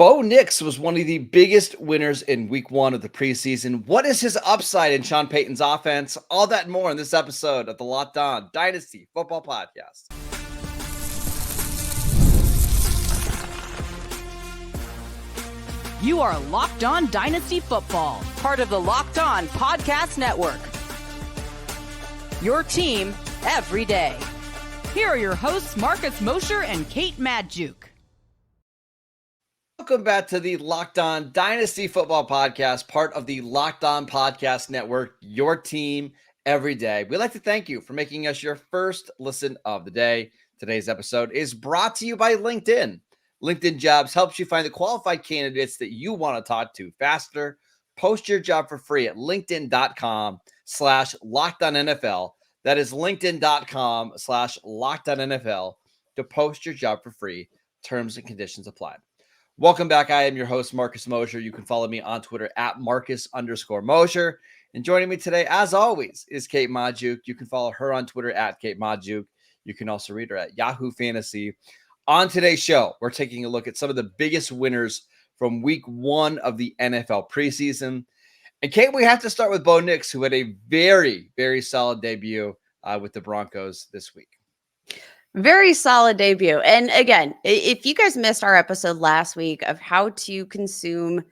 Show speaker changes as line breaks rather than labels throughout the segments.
Bo Nix was one of the biggest winners in week one of the preseason. What is his upside in Sean Payton's offense? All that and more in this episode of the Locked On Dynasty Football Podcast.
You are Locked On Dynasty Football, part of the Locked On Podcast Network. Your team every day. Here are your hosts, Marcus Mosher and Kate Madjuk.
Welcome back to the Locked On Dynasty Football Podcast, part of the Locked On Podcast Network, your team every day. We'd like to thank you for making us your first listen of the day. Today's episode is brought to you by LinkedIn. LinkedIn Jobs helps you find the qualified candidates that you want to talk to faster. Post your job for free at linkedin.com/LockedOnNFL. That is linkedin.com/LockedOnNFL to post your job for free. Terms and conditions apply. Welcome back. I am your host, Marcus Mosher. You can follow me on Twitter at Marcus_Mosher. And joining me today, as always, is Kate Madjuk. You can follow her on Twitter at Kate Madjuk. You can also read her at Yahoo Fantasy. On today's show, we're taking a look at some of the biggest winners from week one of the NFL preseason. And Kate, we have to start with Bo Nix, who had a very, very solid debut with the Broncos this week.
Very solid debut. And again, if you guys missed our episode last week of how to consume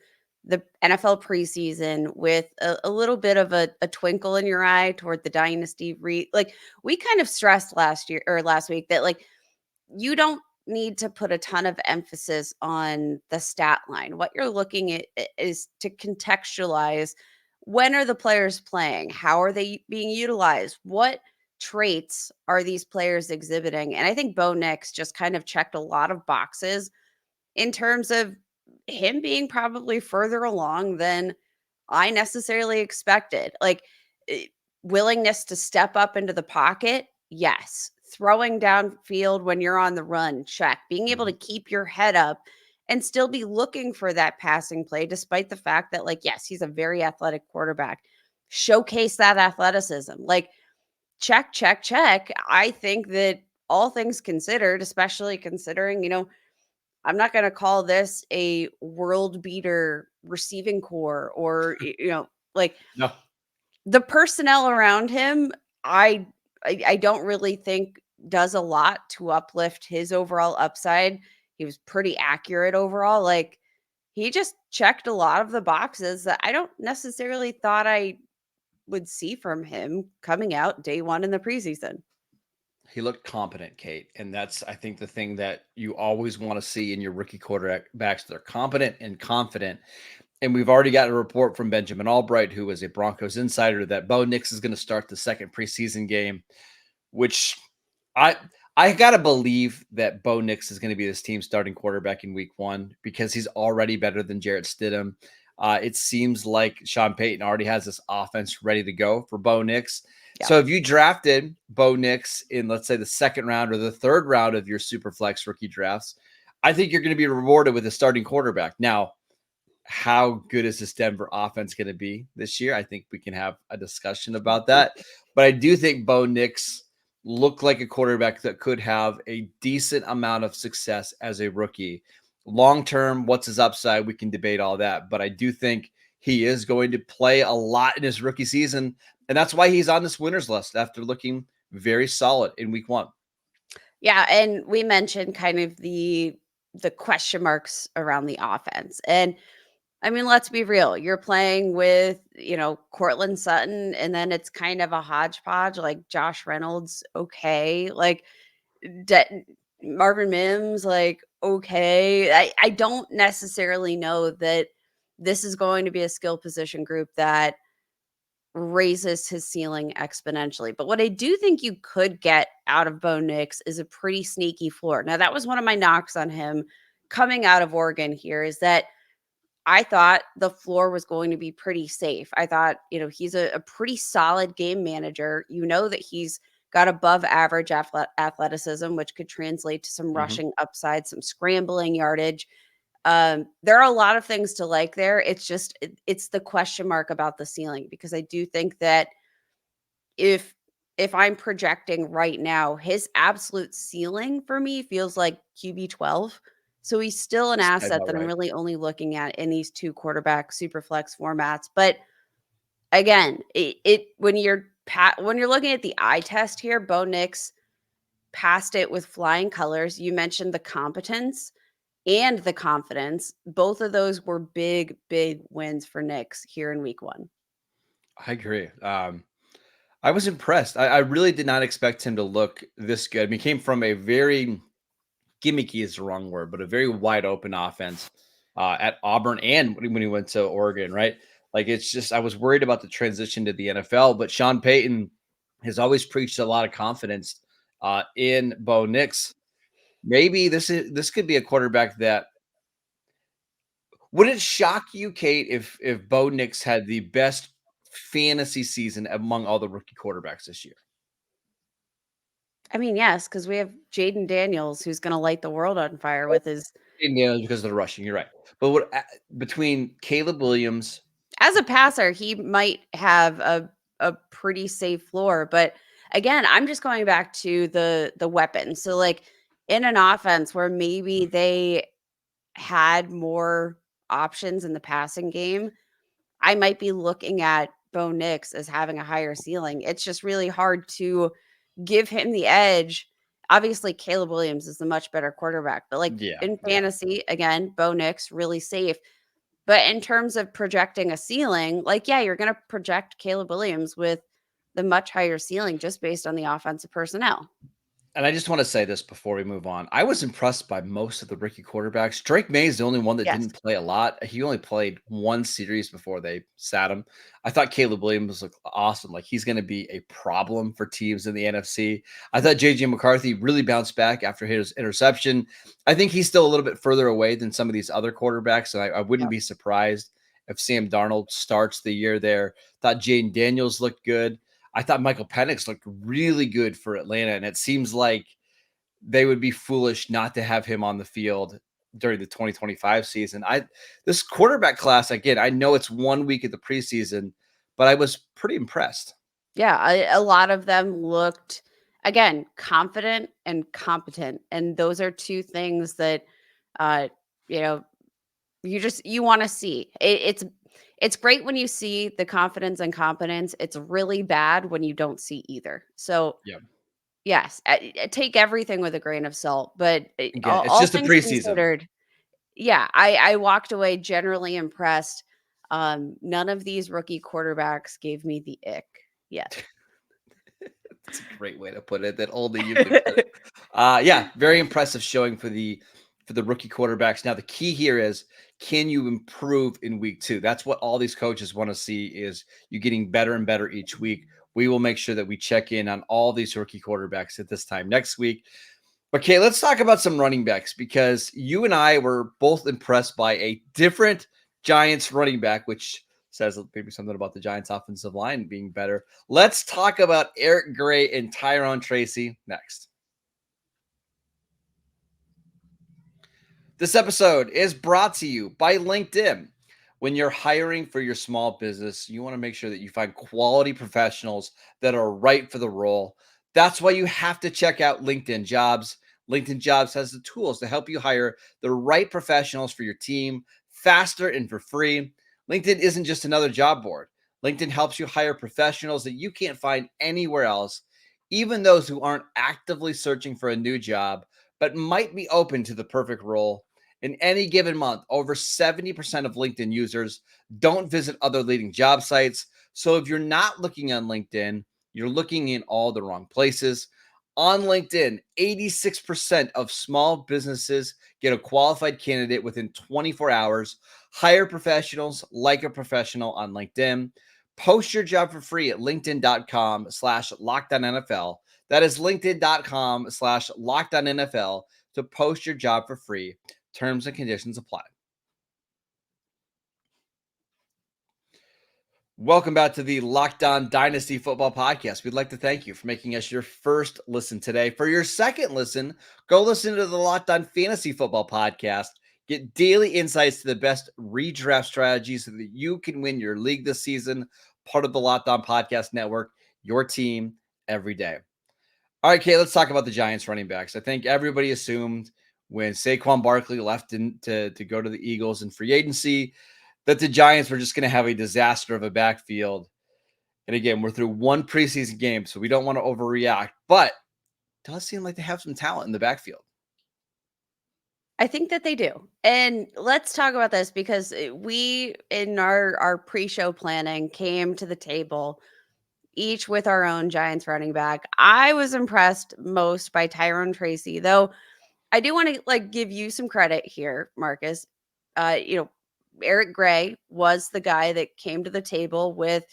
the NFL preseason with a little bit of a twinkle in your eye toward the dynasty we kind of stressed last week that you don't need to put a ton of emphasis on the stat line. What you're looking at is to contextualize, when are the players playing? How are they being utilized? What traits are these players exhibiting? And I think Bo Nix just kind of checked a lot of boxes in terms of him being probably further along than I necessarily expected. Willingness to step up into the pocket, yes. Throwing downfield when you're on the run, check. Being able to keep your head up and still be looking for that passing play, despite the fact that, yes, he's a very athletic quarterback. Showcase that athleticism. Check, check, check. I think that all things considered, especially considering, I'm not going to call this a world beater receiving core or,
No.
The personnel around him, I don't really think does a lot to uplift his overall upside. He was pretty accurate overall. He just checked a lot of the boxes that I don't necessarily thought I would see from him coming out day one in the preseason.
He looked competent, Kate. And that's, I think, the thing that you always want to see in your rookie quarterbacks. They're competent and confident. And we've already got a report from Benjamin Albright, who is a Broncos insider, that Bo Nix is going to start the second preseason game, which I got to believe that Bo Nix is going to be this team's starting quarterback in week one because he's already better than Jarrett Stidham. It seems like Sean Payton already has this offense ready to go for Bo Nix. Yeah. So if you drafted Bo Nix in, let's say, the second round or the third round of your Superflex rookie drafts, I think you're going to be rewarded with a starting quarterback. Now, how good is this Denver offense going to be this year? I think we can have a discussion about that. But I do think Bo Nix looked like a quarterback that could have a decent amount of success as a rookie. Long-term, what's his upside? We can debate all that. But I do think he is going to play a lot in his rookie season. And that's why he's on this winners list after looking very solid in week one.
Yeah, and we mentioned kind of the question marks around the offense. And I mean, let's be real. You're playing with, Courtland Sutton, and then it's kind of a hodgepodge, Josh Reynolds, okay. Marvin Mims, okay. I don't necessarily know that this is going to be a skill position group that raises his ceiling exponentially. But what I do think you could get out of Bo Nix is a pretty sneaky floor. Now, that was one of my knocks on him coming out of Oregon here, is that I thought the floor was going to be pretty safe. I thought, he's a pretty solid game manager. That he's got above average athleticism, which could translate to some rushing upside, some scrambling yardage. There are a lot of things to like there. It's just, it's the question mark about the ceiling, because I do think that if I'm projecting right now, his absolute ceiling for me feels like QB 12. So he's still an
Sounds
asset
about
that I'm
right.
really only looking at in these 2 quarterback super flex formats. But again, when you're looking at the eye test here, Bo Nix passed it with flying colors. You mentioned the competence and the confidence. Both of those were big, big wins for Nix here in week 1.
I agree. I was impressed. I really did not expect him to look this good. I mean, he came from a very gimmicky is the wrong word, but a very wide open offense at Auburn and when he went to Oregon, right? Like it's just I was worried about the transition to the NFL, but Sean Payton has always preached a lot of confidence in Bo Nix. Maybe this could be a quarterback that would it shock you, Kate, if Bo Nix had the best fantasy season among all the rookie quarterbacks this year?
I mean, yes, because we have Jaden Daniels who's gonna light the world on fire with his
Yeah, because of the rushing, you're right. But what between Caleb Williams,
as a passer, he might have a pretty safe floor, but again, I'm just going back to the weapons. So like in an offense where maybe they had more options in the passing game, I might be looking at Bo Nix as having a higher ceiling. It's just really hard to give him the edge. Obviously, Caleb Williams is the much better quarterback, but like
yeah,
in
yeah.
fantasy, again, Bo Nix really safe. But in terms of projecting a ceiling, like, yeah, you're going to project Caleb Williams with the much higher ceiling just based on the offensive personnel.
And I just want to say this before we move on. I was impressed by most of the rookie quarterbacks. Drake May is the only one that
Yes.
didn't play a lot. He only played one series before they sat him. I thought Caleb Williams looked awesome. Like he's going to be a problem for teams in the NFC. I thought JJ McCarthy really bounced back after his interception. I think he's still a little bit further away than some of these other quarterbacks. And I wouldn't
Yep.
be surprised if Sam Darnold starts the year there. Thought Jaden Daniels looked good. I thought Michael Penix looked really good for Atlanta. And it seems like they would be foolish not to have him on the field during the 2025 season. This quarterback class, again, I know it's 1 week of the preseason, but I was pretty impressed.
Yeah. A lot of them looked, again, confident and competent. And those are two things that, uh, you know, you want to see. It's great when you see the confidence and competence. It's really bad when you don't see either. So
Yeah.
yes, take everything with a grain of salt, but
Again, it's
all
just a
things
preseason.
considered, yeah, I walked away generally impressed. None of these rookie quarterbacks gave me the ick yet.
That's a great way to put it. That only you can put it. Yeah, very impressive showing for the rookie quarterbacks. Now the key here is can you improve in week 2? That's what all these coaches want to see is you getting better and better each week. We will make sure that we check in on all these rookie quarterbacks at this time next week. Okay, let's talk about some running backs because you and I were both impressed by a different Giants running back, which says maybe something about the Giants offensive line being better. Let's talk about Eric Gray and Tyrone Tracy next. This episode is brought to you by LinkedIn. When you're hiring for your small business, you want to make sure that you find quality professionals that are right for the role. That's why you have to check out LinkedIn Jobs. LinkedIn Jobs has the tools to help you hire the right professionals for your team faster and for free. LinkedIn isn't just another job board. LinkedIn helps you hire professionals that you can't find anywhere else, even those who aren't actively searching for a new job, but might be open to the perfect role. In any given month, over 70% of LinkedIn users don't visit other leading job sites. So if you're not looking on LinkedIn, you're looking in all the wrong places. On LinkedIn, 86% of small businesses get a qualified candidate within 24 hours. Hire professionals like a professional on LinkedIn. Post your job for free at linkedin.com/LockedOnNFL. That is linkedin.com/LockedOnNFL to post your job for free. Terms and conditions apply. Welcome back to the Locked On Dynasty Football Podcast. We'd like to thank you for making us your first listen today. For your second listen, go listen to the Locked On Fantasy Football Podcast. Get daily insights to the best redraft strategies so that you can win your league this season. Part of the Locked On Podcast Network, your team every day. All right, Kay, let's talk about the Giants running backs. I think everybody assumed when Saquon Barkley left to go to the Eagles in free agency, that the Giants were just going to have a disaster of a backfield. And again, we're through one preseason game, so we don't want to overreact, but it does seem like they have some talent in the backfield.
I think that they do. And let's talk about this because we, in our pre-show planning, came to the table each with our own Giants running back. I was impressed most by Tyrone Tracy, though I do want to give you some credit here, Marcus. Eric Gray was the guy that came to the table with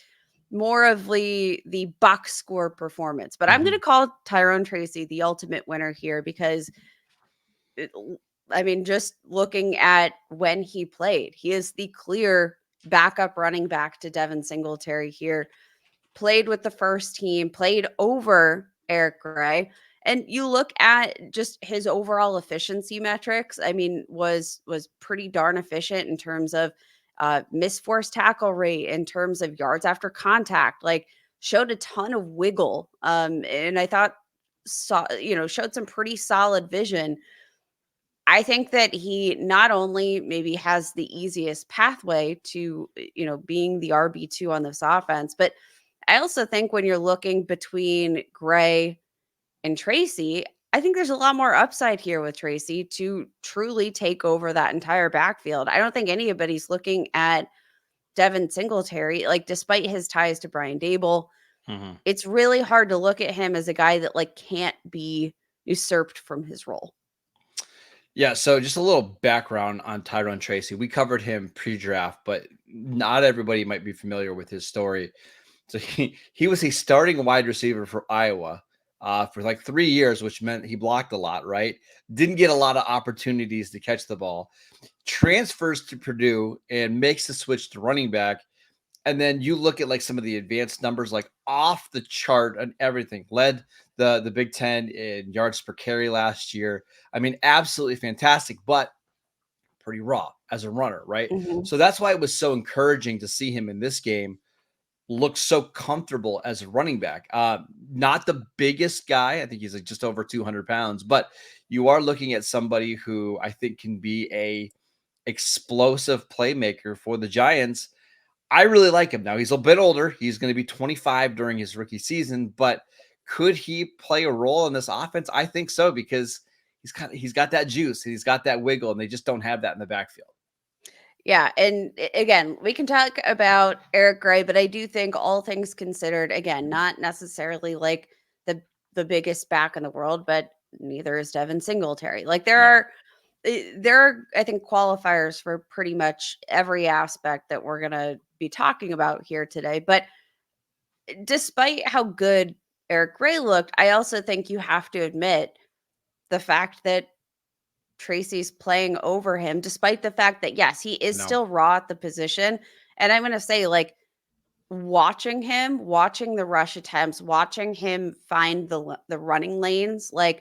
more of the box score performance. But I'm going to call Tyrone Tracy the ultimate winner here because just looking at when he played, he is the clear backup running back to Devin Singletary here. Played with the first team, played over Eric Gray. And you look at just his overall efficiency metrics, was pretty darn efficient in terms of missed forced tackle rate, in terms of yards after contact, showed a ton of wiggle. And I thought showed some pretty solid vision. I think that he not only maybe has the easiest pathway to, being the RB2 on this offense, but I also think when you're looking between Gray and Tracy, I think there's a lot more upside here with Tracy to truly take over that entire backfield. I don't think anybody's looking at Devin Singletary, despite his ties to Brian Dable, it's really hard to look at him as a guy that can't be usurped from his role.
Yeah, so just a little background on Tyrone Tracy. We covered him pre-draft, but not everybody might be familiar with his story. So he was a starting wide receiver for Iowa for 3 years, which meant he blocked a lot, right? Didn't get a lot of opportunities to catch the ball. Transfers to Purdue and makes the switch to running back. And then you look at some of the advanced numbers, off the chart and everything. Led the Big Ten in yards per carry last year. Absolutely fantastic, but pretty raw as a runner, right? So that's why it was so encouraging to see him in this game look so comfortable as a running back. Not the biggest guy. I think he's just over 200 pounds, but you are looking at somebody who I think can be a explosive playmaker for the Giants. I really like him. Now he's a bit older. He's going to be 25 during his rookie season, but could he play a role in this offense? I think so, because he's got that juice and he's got that wiggle, and they just don't have that in the backfield.
Yeah. And again, we can talk about Eric Gray, but I do think all things considered, again, not necessarily the biggest back in the world, but neither is Devin Singletary. There are, I think, qualifiers for pretty much every aspect that we're going to be talking about here today. But despite how good Eric Gray looked, I also think you have to admit the fact that Tracy's playing over him, despite the fact that, yes, he is still raw at the position. And I'm going to say, watching the rush attempts, watching him find the running lanes, I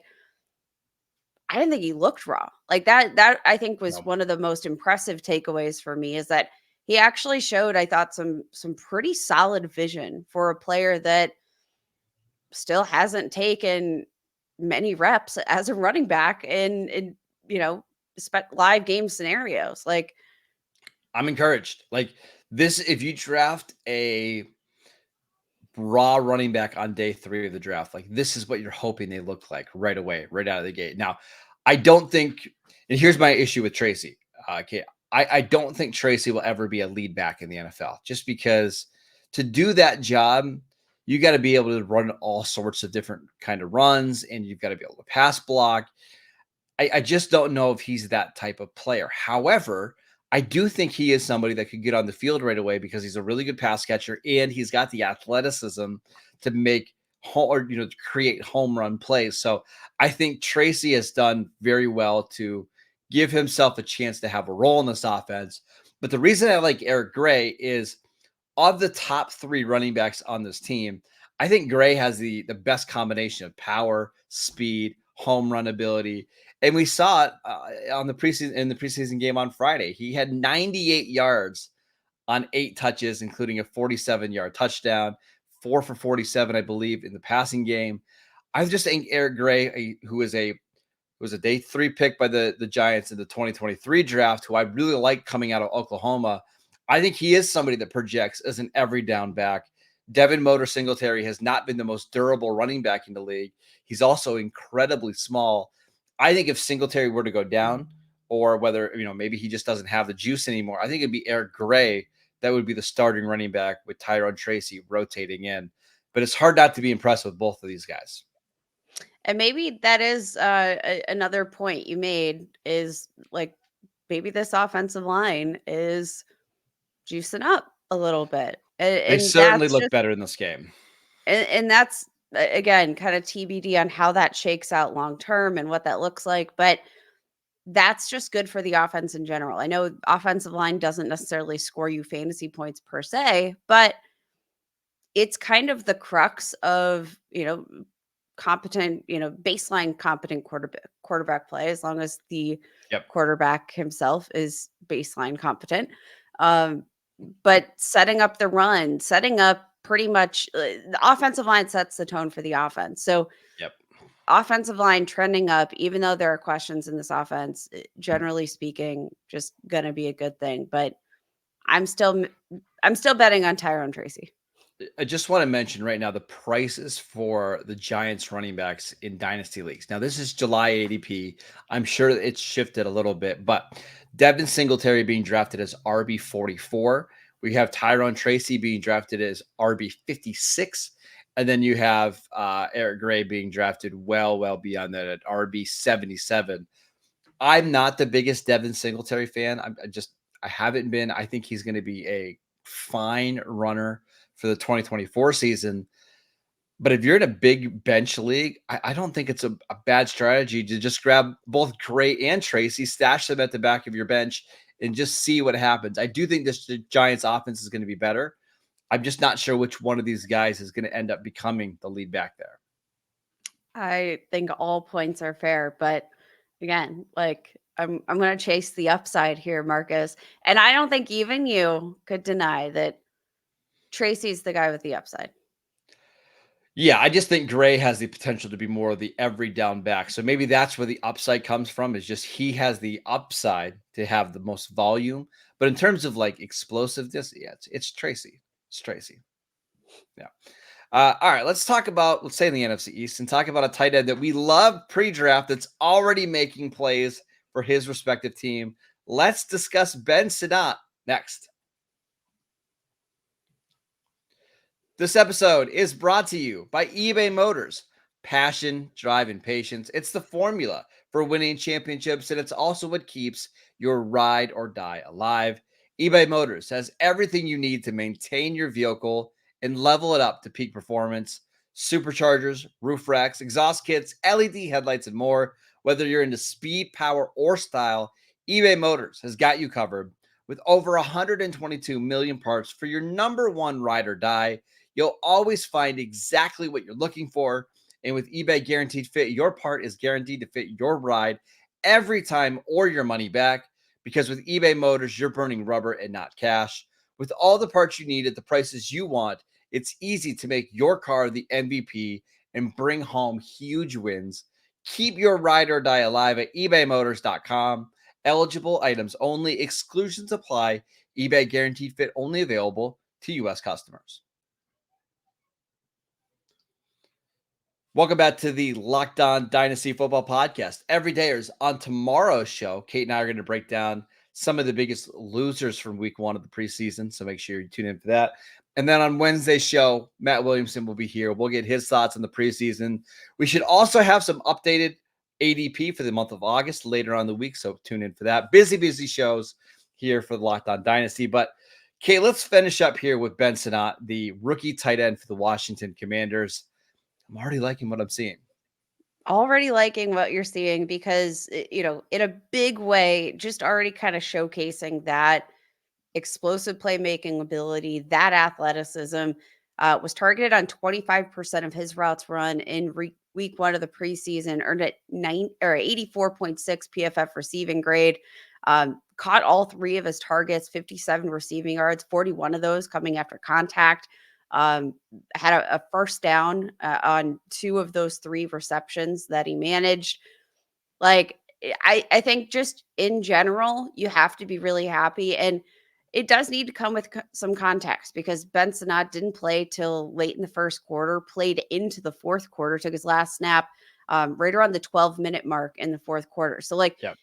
didn't think he looked raw. That I think was one of the most impressive takeaways for me, is that he actually showed, I thought, some pretty solid vision for a player that still hasn't taken many reps as a running back in live game scenarios.
I'm encouraged. This, if you draft a raw running back on day 3 of the draft, this is what you're hoping they look like right away, right out of the gate. Now, I don't think, and here's my issue with Tracy. Okay, I don't think Tracy will ever be a lead back in the NFL, just because to do that job, you got to be able to run all sorts of different kind of runs, and you've got to be able to pass block. I just don't know if he's that type of player. However, I do think he is somebody that could get on the field right away, because he's a really good pass catcher and he's got the athleticism to make to create home run plays. So I think Tracy has done very well to give himself a chance to have a role in this offense. But the reason I like Eric Gray is, of the top 3 running backs on this team, I think Gray has the best combination of power, speed, home run ability. And we saw it in the preseason game on Friday. He had 98 yards on 8 touches, including a 47-yard touchdown, 4 for 47, I believe, in the passing game. I just think Eric Gray, who is a who was a day 3 pick by the Giants in the 2023 draft, who I really like coming out of Oklahoma. I think he is somebody that projects as an every down back. Devin Motor Singletary has not been the most durable running back in the league. He's also incredibly small. I think if Singletary were to go down, or whether, maybe he just doesn't have the juice anymore, I think it'd be Eric Gray that would be the starting running back with Tyrone Tracy rotating in. But it's hard not to be impressed with both of these guys.
And maybe that is another point you made, is like maybe this offensive line is juicing up a little bit.
They
And
certainly
that's
look
just,
better in this game.
and that's again kind of TBD on how that shakes out long term and what that looks like. But that's just good for the offense in general. I know offensive line doesn't necessarily score you fantasy points per se, but it's kind of the crux of, competent, baseline competent quarterback play, as long as the quarterback himself is baseline competent. But setting up the run, setting up pretty much the offensive line sets the tone for the offense. So offensive line trending up, even though there are questions in this offense, generally speaking, just gonna be a good thing. But I'm still betting on Tyrone Tracy.
I just want to mention right now the prices for the Giants running backs in dynasty leagues. Now, this is July ADP. I'm sure it's shifted a little bit, but Devin Singletary being drafted as RB 44. We have Tyrone Tracy being drafted as RB 56. And then you have Eric Gray being drafted well beyond that at RB 77. I'm not the biggest Devin Singletary fan. I haven't been. I think he's going to be a fine runner for the 2024 season. But if you're in a big bench league, I don't think it's a bad strategy to just grab both Gray and Tracy, stash them at the back of your bench, and just see what happens. I do think the Giants offense is going to be better. I'm just not sure which one of these guys is going to end up becoming the lead back there.
I think all points are fair, but again, like I'm going to chase the upside here, Marcus. And I don't think even you could deny that Tracy's the guy with the upside.
Yeah, I just think Gray has the potential to be more of the every down back. So maybe that's where the upside comes from, is just he has the upside to have the most volume. But in terms of like explosiveness, yeah, it's Tracy. It's Tracy. Yeah. All right, let's stay in the NFC East and talk about a tight end that we love pre-draft that's already making plays for his respective team. Let's discuss Ben Sinnott next. This episode is brought to you by eBay Motors. Passion, drive, and patience. It's the formula for winning championships, and it's also what keeps your ride or die alive. eBay Motors has everything you need to maintain your vehicle and level it up to peak performance. Superchargers, roof racks, exhaust kits, LED headlights, and more. Whether you're into speed, power, or style, eBay Motors has got you covered. With over 122 million parts for your number one ride or die, you'll always find exactly what you're looking for. And with eBay Guaranteed Fit, your part is guaranteed to fit your ride every time or your money back. Because with eBay Motors, you're burning rubber and not cash. With all the parts you need at the prices you want, it's easy to make your car the MVP and bring home huge wins. Keep your ride or die alive at ebaymotors.com. Eligible items only. Exclusions apply. eBay Guaranteed Fit only available to U.S. customers. Welcome back to the Locked On Dynasty Football Podcast. Every day is on tomorrow's show. Kate and I are going to break down some of the biggest losers from week 1 of the preseason, so make sure you tune in for that. And then on Wednesday's show, Matt Williamson will be here. We'll get his thoughts on the preseason. We should also have some updated ADP for the month of August later on in the week, so tune in for that. Busy shows here for the Locked On Dynasty. But, Kate, let's finish up here with Ben Sinnott, the rookie tight end for the Washington Commanders. I'm already liking what I'm seeing.
Already liking what you're seeing because, in a big way, just already kind of showcasing that explosive playmaking ability, that athleticism, was targeted on 25% of his routes run in week 1 of the preseason, earned at 84.6 PFF receiving grade, caught all 3 of his targets, 57 receiving yards, 41 of those coming after contact. Had a first down on 2 of those 3 receptions that he managed. Like, I think just in general, you have to be really happy. And it does need to come with some context because Ben Sinnott didn't play till late in the first quarter, played into the fourth quarter, took his last snap right around the 12-minute mark in the fourth quarter. So, like,
Yep.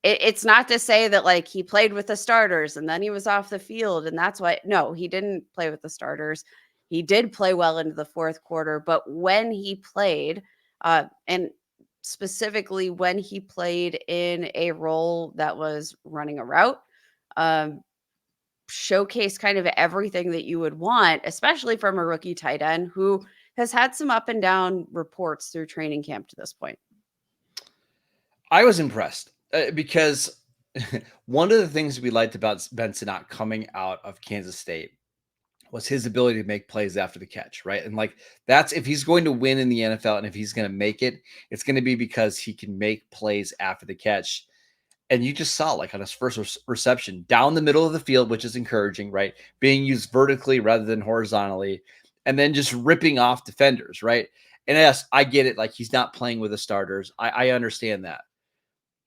it's not to say that like he played with the starters and then he was off the field and that's why. No, he didn't play with the starters. He did play well into the fourth quarter, but when he played, and specifically when he played in a role that was running a route, um, showcase kind of everything that you would want, especially from a rookie tight end who has had some up and down reports through training camp to this point.
I was impressed because one of the things we liked about Ben Sinnott coming out of Kansas State was his ability to make plays after the catch, right? And like that's if he's going to win in the NFL and if he's going to make it, it's going to be because he can make plays after the catch. And you just saw like on his first reception down the middle of the field, which is encouraging, right? Being used vertically rather than horizontally, and then just ripping off defenders, right? And yes, I get it. Like he's not playing with the starters. I understand that.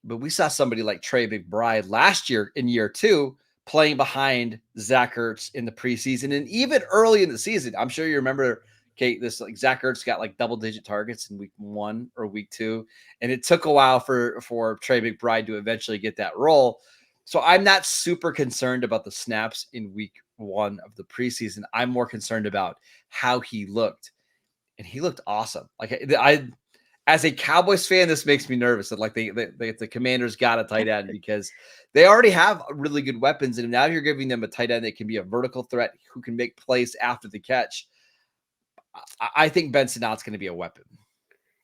But we saw somebody like Trey McBride last year in year 2 playing behind Zach Ertz in the preseason and even early in the season. I'm sure you remember, Kate, this like Zach Ertz got like double-digit targets in week 1 or week 2, and it took a while for Trey McBride to eventually get that role. So I'm not super concerned about the snaps in week 1 of the preseason. I'm more concerned about how he looked, and he looked awesome. Like I as a Cowboys fan, this makes me nervous that like the Commanders got a tight end because they already have really good weapons, and now you're giving them a tight end that can be a vertical threat who can make plays after the catch. I think Ben Sinnott's going to be a weapon.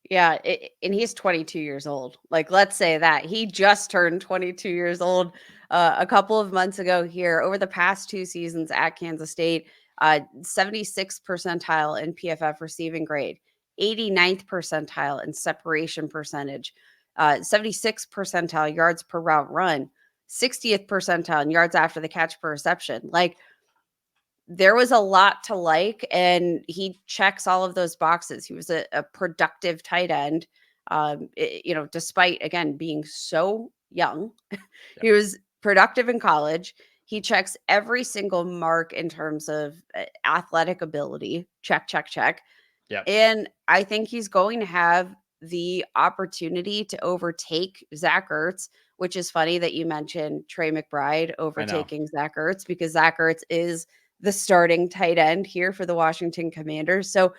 Yeah, and he's 22 years old. Like, let's say that he just turned 22 years old a couple of months ago here. Over the past 2 seasons at Kansas State, 76th percentile in PFF receiving grade, 89th percentile in separation percentage, 76th percentile yards per route run, 60th percentile in yards after the catch per reception. Like, there was a lot to like, and he checks all of those boxes. He was a productive tight end. Despite again being so young, he was productive in college. He checks every single mark in terms of athletic ability. Check, check, check.
Yeah.
And I think he's going to have the opportunity to overtake Zach Ertz, which is funny that you mentioned Trey McBride overtaking Zach Ertz because Zach Ertz is the starting tight end here for the Washington Commanders. So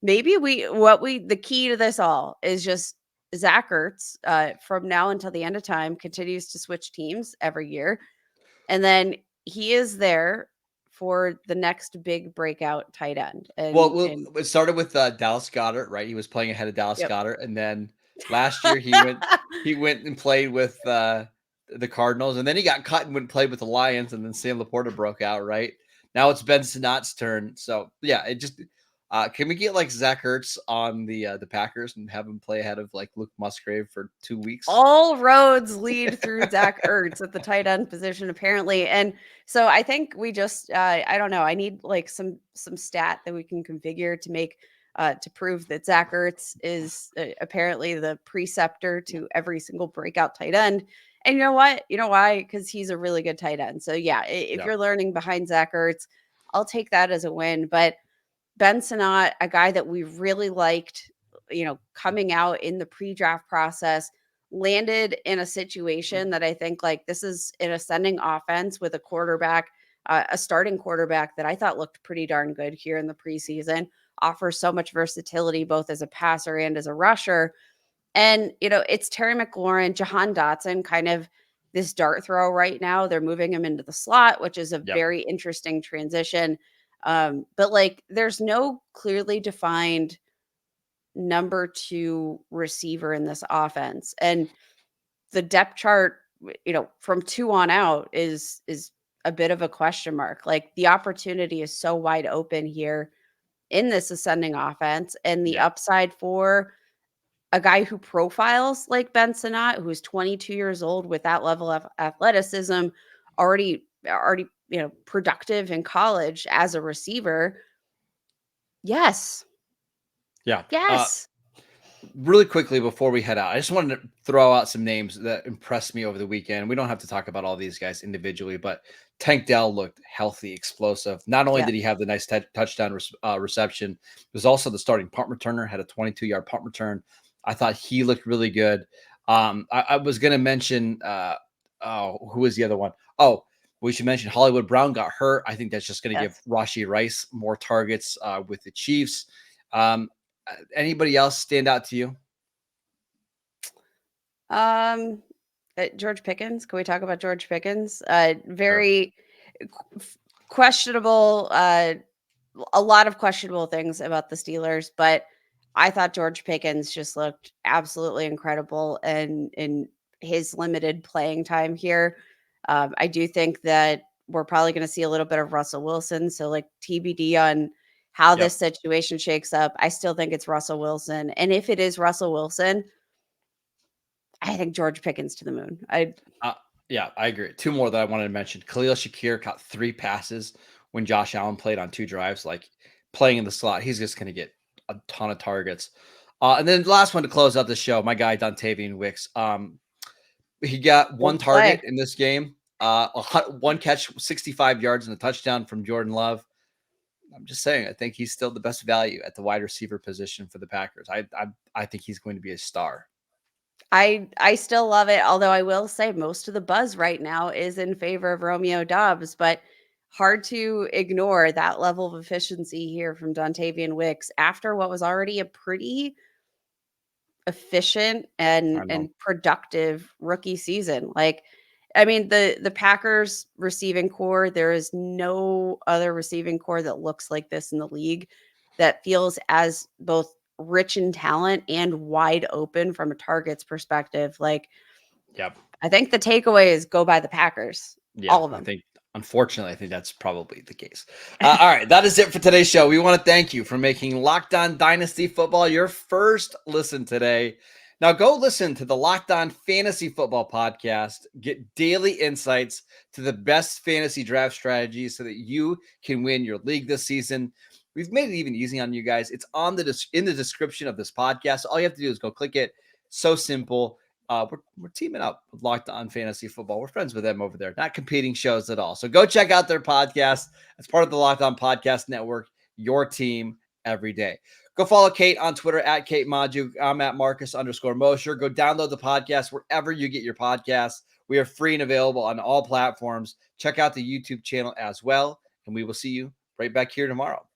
maybe the key to this all is just Zach Ertz from now until the end of time continues to switch teams every year. And then he is there for the next big breakout tight end.
Well, it started with Dallas Goedert, right? He was playing ahead of Dallas Goedert, and then last year he went and played with the Cardinals, and then he got cut and went and played with the Lions, and then Sam LaPorta broke out, right? Now it's Ben Sinnott's turn. So yeah, it just can we get like Zach Ertz on the Packers and have him play ahead of like Luke Musgrave for 2 weeks?
All roads lead through Zach Ertz at the tight end position, apparently. And so I think we just I don't know. I need like some stat that we can configure to make to prove that Zach Ertz is apparently the preceptor to every single breakout tight end. And you know what? You know why? Because he's a really good tight end. So yeah, if you're learning behind Zach Ertz, I'll take that as a win. But Ben Sinnott, a guy that we really liked, coming out in the pre-draft process, landed in a situation that I think like this is an ascending offense with a quarterback, a starting quarterback that I thought looked pretty darn good here in the preseason, offers so much versatility both as a passer and as a rusher. And, it's Terry McLaurin, Jahan Dotson, kind of this dart throw right now. They're moving him into the slot, which is a very interesting transition. But like, there's no clearly defined number 2 receiver in this offense. And the depth chart, from 2 on out is a bit of a question mark. Like the opportunity is so wide open here in this ascending offense, and the upside for a guy who profiles like Ben Sinnott, who's 22 years old with that level of athleticism, already, productive in college as a receiver. Yes.
Yeah.
Yes.
really quickly before we head out, I just wanted to throw out some names that impressed me over the weekend. We don't have to talk about all these guys individually, but Tank Dell looked healthy, explosive. Not only
Yeah.
did he have the nice touchdown reception, he was also the starting punt returner, had a 22-yard punt return. I thought he looked really good. I was going to mention, who was the other one? Oh, we should mention Hollywood Brown got hurt. I think that's just going to give
Yes.
Rashee Rice more targets with the Chiefs. Anybody else stand out to you?
George Pickens. Can we talk about George Pickens?
Sure.
Very questionable. A lot of questionable things about the Steelers, but I thought George Pickens just looked absolutely incredible and in his limited playing time here. I do think that we're probably going to see a little bit of Russell Wilson. So like TBD on how
Yep.
this situation shakes up. I still think it's Russell Wilson. And if it is Russell Wilson, I think George Pickens to the moon.
Yeah, I agree. Two more that I wanted to mention. Khalil Shakir caught 3 passes when Josh Allen played on 2 drives. Like playing in the slot, he's just going to get a ton of targets. And then the last one to close out the show, my guy Dontavian Wicks. He got 1 target in this game. 1 catch, 65 yards and a touchdown from Jordan Love. I'm just saying, I think he's still the best value at the wide receiver position for the Packers. I think he's going to be a star.
I still love it, although I will say most of the buzz right now is in favor of Romeo Doubs, but hard to ignore that level of efficiency here from Dontavian Wicks after what was already a pretty efficient and productive rookie season. Like, I mean, the Packers receiving core, there is no other receiving core that looks like this in the league that feels as both rich in talent and wide open from a targets perspective. Like,
Yep.
I think the takeaway is go by the Packers.
Yeah,
All of them.
Unfortunately, I think that's probably the case. All right, that is it for today's show. We want to thank you for making Locked On Dynasty Football your first listen today. Now go listen to the Locked On Fantasy Football podcast. Get daily insights to the best fantasy draft strategies so that you can win your league this season. We've made it even easy on you guys. It's on in the description of this podcast. All you have to do is go click it. So simple. We're teaming up with Locked On Fantasy Football. We're friends with them over there, not competing shows at all. So go check out their podcast as part of the Locked On Podcast Network, your team every day. Go follow Kate on Twitter at Kate Maju. I'm at Marcus_Mosher. Go download the podcast wherever you get your podcasts. We are free and available on all platforms. Check out the YouTube channel as well. And we will see you right back here tomorrow.